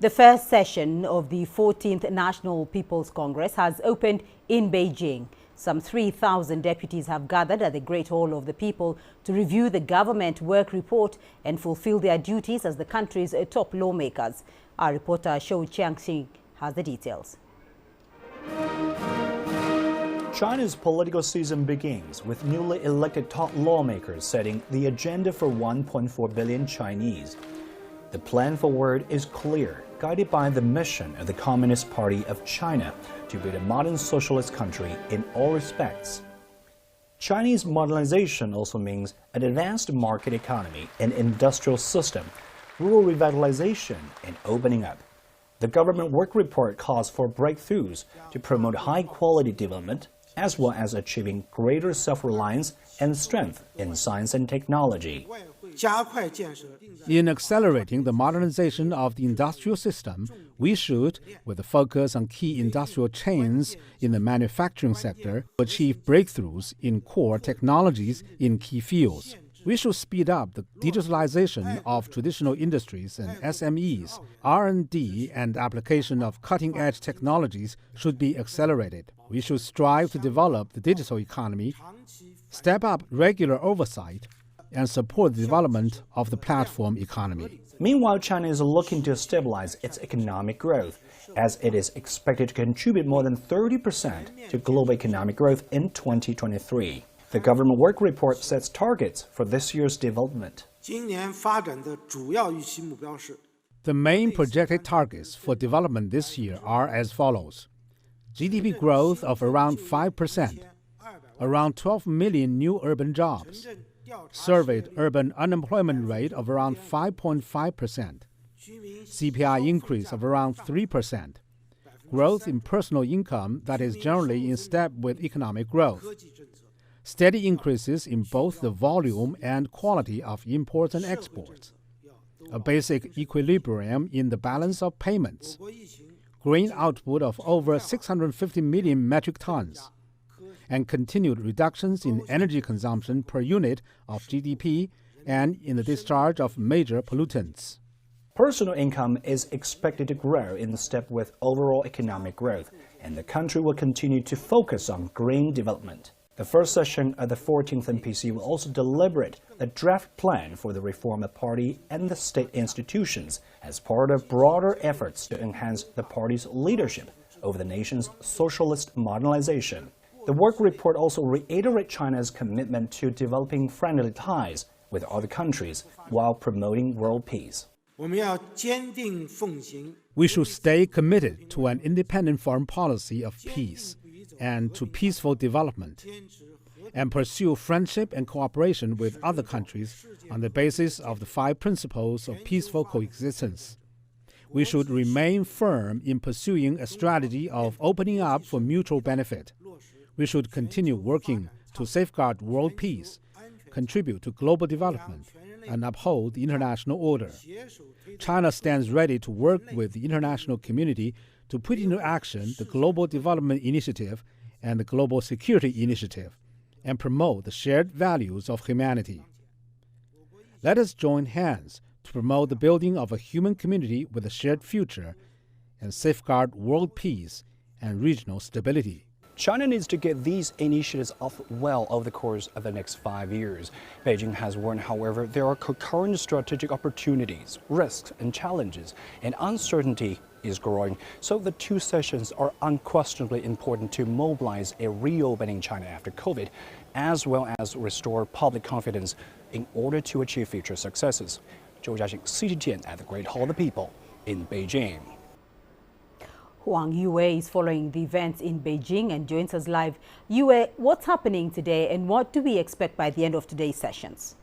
The first session of the 14th National People's Congress has opened in Beijing. Some 3,000 deputies have gathered at the Great Hall of the People to review the government work report and fulfill their duties as the country's top lawmakers. Our reporter Shou Jiangxing has the details. China's political season begins with newly elected top lawmakers setting the agenda for 1.4 billion Chinese. The plan forward is clear, guided by the mission of the Communist Party of China to build a modern socialist country in all respects. Chinese modernization also means an advanced market economy and industrial system, rural revitalization, and opening up. The government work report calls for breakthroughs to promote high-quality development, as well as achieving greater self-reliance and strength in science and technology. In accelerating the modernization of the industrial system, we should, with a focus on key industrial chains in the manufacturing sector, achieve breakthroughs in core technologies in key fields. We should speed up the digitalization of traditional industries and SMEs. R&D and application of cutting-edge technologies should be accelerated. We should strive to develop the digital economy, step up regular oversight, and support the development of the platform economy. Meanwhile, China is looking to stabilize its economic growth, as it is expected to contribute more than 30% to global economic growth in 2023. The government work report sets targets for this year's development. The main projected targets for development this year are as follows: GDP growth of around 5%, around 12 million new urban jobs, surveyed urban unemployment rate of around 5.5%, CPI increase of around 3%, growth in personal income that is generally in step with economic growth, steady increases in both the volume and quality of imports and exports, a basic equilibrium in the balance of payments, grain output of over 650 million metric tons, and continued reductions in energy consumption per unit of GDP and in the discharge of major pollutants. Personal income is expected to grow in step with overall economic growth, and the country will continue to focus on green development. The first session of the 14th NPC will also deliberate a draft plan for the reform of party and the state institutions as part of broader efforts to enhance the party's leadership over the nation's socialist modernization. The work report also reiterates China's commitment to developing friendly ties with other countries while promoting world peace. We should stay committed to an independent foreign policy of peace and to peaceful development, and pursue friendship and cooperation with other countries on the basis of the 5 principles of peaceful coexistence. We should remain firm in pursuing a strategy of opening up for mutual benefit. We should continue working to safeguard world peace, contribute to global development, and uphold the international order. China stands ready to work with the international community to put into action the Global Development Initiative and the Global Security Initiative, and promote the shared values of humanity. Let us join hands to promote the building of a human community with a shared future and safeguard world peace and regional stability. China needs to get these initiatives off well over the course of the next 5 years. Beijing has warned, however, there are concurrent strategic opportunities, risks, and challenges, and uncertainty is growing. So the 2 sessions are unquestionably important to mobilize a reopening China after COVID, as well as restore public confidence in order to achieve future successes. Shou Jiangxing, CGTN at the Great Hall of the People in Beijing. Huang Yue is following the events in Beijing and joins us live. Yue, what's happening today and what do we expect by the end of today's sessions?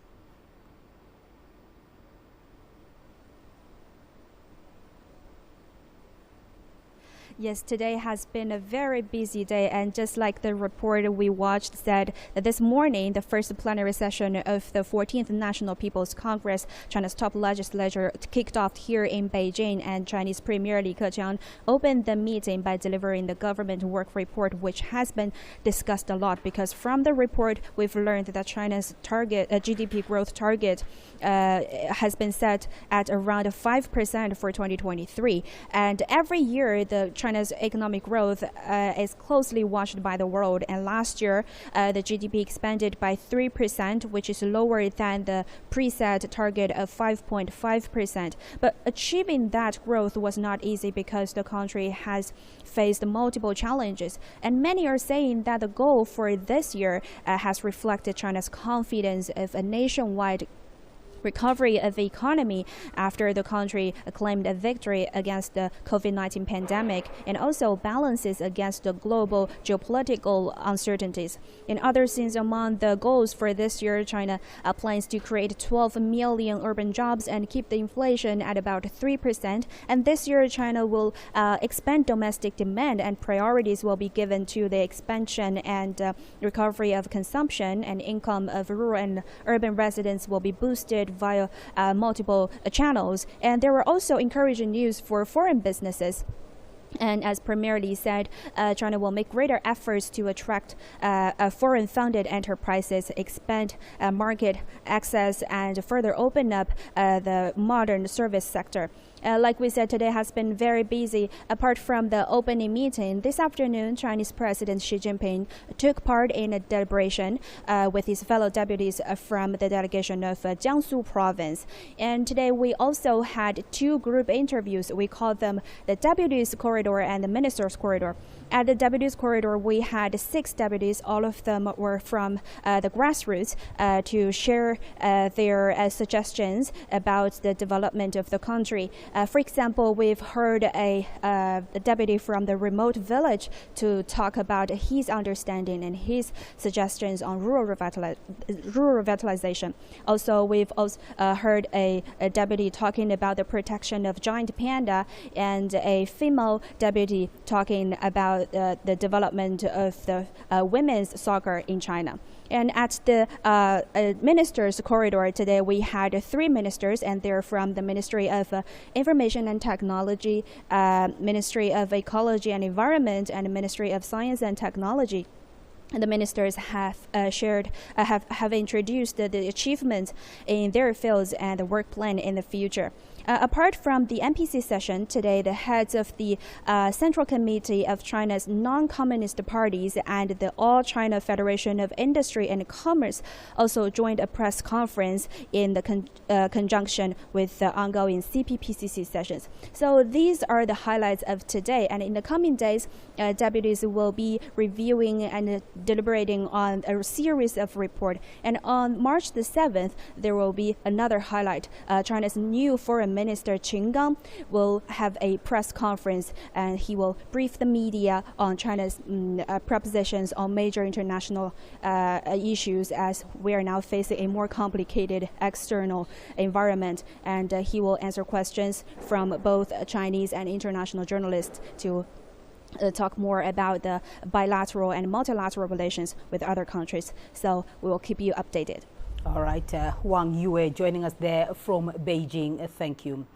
Yes, today has been a very busy day, and just like the report we watched said, that this morning, the first plenary session of the 14th National People's Congress, China's top legislature, kicked off here in Beijing, and Chinese Premier Li Keqiang opened the meeting by delivering the government work report, which has been discussed a lot, because from the report, we've learned that China's target, GDP growth target, has been set at around 5% for 2023, and every year, China's economic growth is closely watched by the world, and last year the GDP expanded by 3%, which is lower than the preset target of 5.5%. But achieving that growth was not easy because the country has faced multiple challenges, and many are saying that the goal for this year has reflected China's confidence of a nationwide recovery of the economy after the country claimed a victory against the COVID-19 pandemic, and also balances against the global geopolitical uncertainties. In other scenes, among the goals for this year, China plans to create 12 million urban jobs and keep the inflation at about 3%. And this year, China will expand domestic demand, and priorities will be given to the expansion and recovery of consumption, and income of rural and urban residents will be boosted via multiple channels. And there were also encouraging news for foreign businesses. And as Premier Li said, China will make greater efforts to attract foreign-funded enterprises, expand market access, and further open up the modern service sector. Like we said, today has been very busy. Apart from the opening meeting, this afternoon, Chinese President Xi Jinping took part in a deliberation with his fellow deputies from the delegation of Jiangsu province. And today we also had two group interviews. We call them the deputies corridor and the ministers corridor. At the deputies corridor, we had 6 deputies. All of them were from the grassroots to share their suggestions about the development of the country. For example, we've heard a deputy from the remote village to talk about his understanding and his suggestions on rural revitalization. Also, we've heard a deputy talking about the protection of giant panda, and a female deputy talking about the development of the women's soccer in China. And at the ministers' corridor today, we had 3 ministers, and they're from the Ministry of Information and Technology, Ministry of Ecology and Environment, and Ministry of Science and Technology. And the ministers have introduced the achievements in their fields and the work plan in the future. Apart from the NPC session today, the heads of the Central Committee of China's non-communist parties and the All China Federation of Industry and Commerce also joined a press conference in the conjunction with the ongoing CPPCC sessions. So these are the highlights of today, and in the coming days, deputies will be reviewing and deliberating on a series of reports. And on March the 7th, there will be another highlight. China's new Foreign Minister Qin Gang will have a press conference, and he will brief the media on China's propositions on major international issues, as we are now facing a more complicated external environment. And he will answer questions from both Chinese and international journalists to talk more about the bilateral and multilateral relations with other countries. So we will keep you updated. All right, Wang Yue joining us there from Beijing. Thank you.